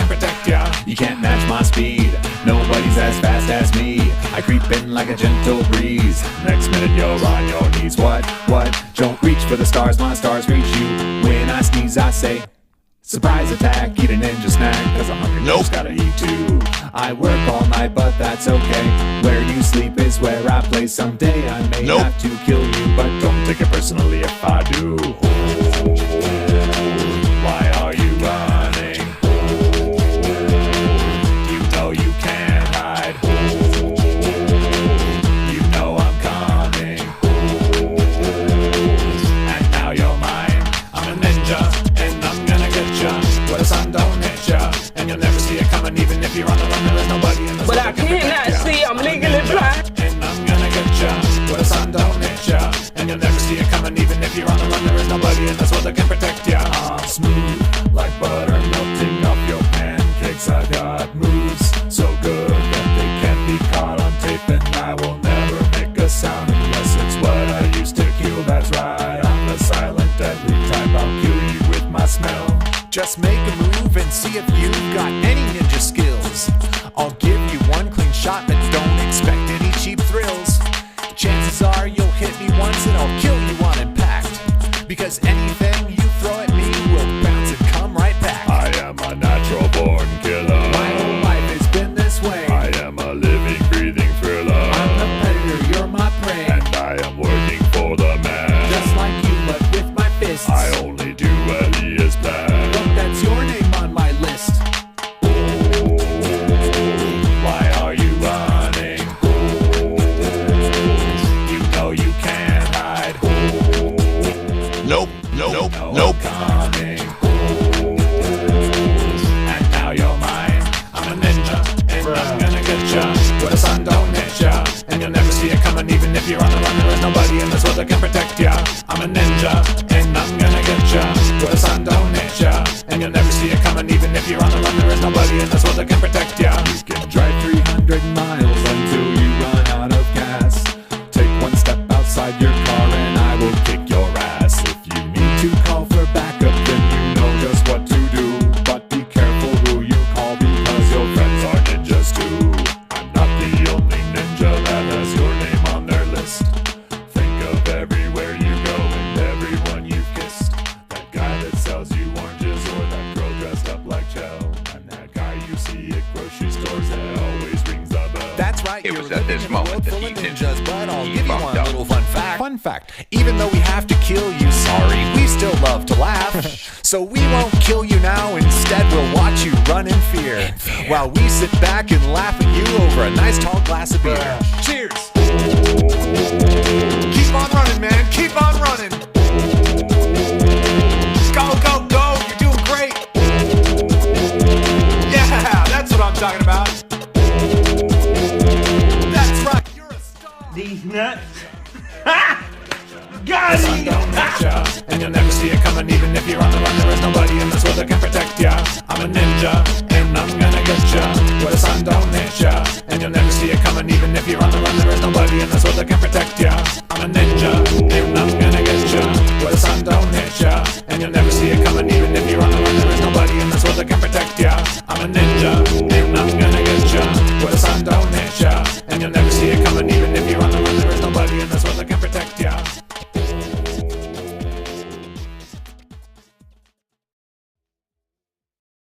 can protect ya. You can't match my speed, nobody's as fast as me. I creep in like a gentle breeze, next minute you're on your knees. What? Don't reach for the stars, my stars reach you. When I sneeze I say surprise attack, eat a ninja snack, cause I'm hungry, just gotta eat too. I work all night, but that's okay. Where you sleep is where I play. Someday I may have to kill you, but don't take it personally if I do. Why are you running? You know you can't hide. You know I'm coming. And now you're mine. I'm a ninja, and I'm gonna get ya. Where the sun don't hit ya, and you'll never see it coming. Even if you're on the run, there is nobody in the but I cannot see, I'm legally blind. And I'm gonna get ya, where the sun don't hit ya, and you'll never see it coming. Even if you're on the run, there is nobody in this world that can protect ya. I'm smooth like butter melting off your pancakes. I got moves so good that they can't be caught on tape, and I will never make a sound unless it's what I used to kill. That's right, I'm the silent deadly type. I'll kill you with my smell. Just make a move and see if you've got any ninja skills. I'll give you one clean shot, but don't expect any cheap thrills. Chances are you'll hit me once and I'll kill you on impact, because anything you throw at me will bounce and come right back. I am a natural born killer. My whole life has been this way. I am a living, breathing thriller. I'm the predator, you're my prey. And I am working for the man. Just like you, but with my fists. I only do what he is planned. Look, that's your name on my list. Why are you running? You know you can't hide. Nope. Coming. And now you're mine. I'm a ninja, and I'm gonna get ya. Where the sun don't hit ya, and you'll never see it coming. Even if you're on the run, there is nobody in this world that can protect ya. I'm a ninja, and I'm gonna get ya. Where the sun don't hit ya, and you'll never see it coming. Even if you're on the run, there is nobody in this world that can protect ya. You can drive 300 miles until you run out of gas. Take one step outside your car and I will kick your ass. If you need to call for backup, then you know just what to do. But be careful who you call, because your friends are ninjas too. I'm not the only ninja that has your name on their list. Think of everywhere you go and everyone you've kissed. That guy that sells you oranges, or that girl dressed up like Chell, and that guy you see at grocery stores that always rings the bell. That's right, It you're was at living this in a moment world that full he of knew ninjas, but I'll he give you fucked one up. little fun fact. Fun fact, even though we have to kill you, sorry, we still love to laugh. So we won't kill you now, instead we'll watch you run in fear, while we sit back and laugh at you over a nice tall glass of beer. Cheers! Keep on running, man, keep on running! Go, go, go, you're doing great! Yeah, that's what I'm talking about! That's right, you're a star! These nuts. Ha! Got Sun him! don't hit ya, and you'll never see it coming. Even if you're on the run, there is nobody in this world that can protect ya. I'm a ninja, and I'm gonna get ya. Where the sun don't hit ya, and you'll never see it coming. Even if you're on the run, there is nobody in this world that can protect ya. I'm a ninja, and I'm gonna get ya. Where the sun don't hit ya, and you'll never see it coming. Even if you're on the run, there is nobody in this world that can protect ya. I'm a ninja.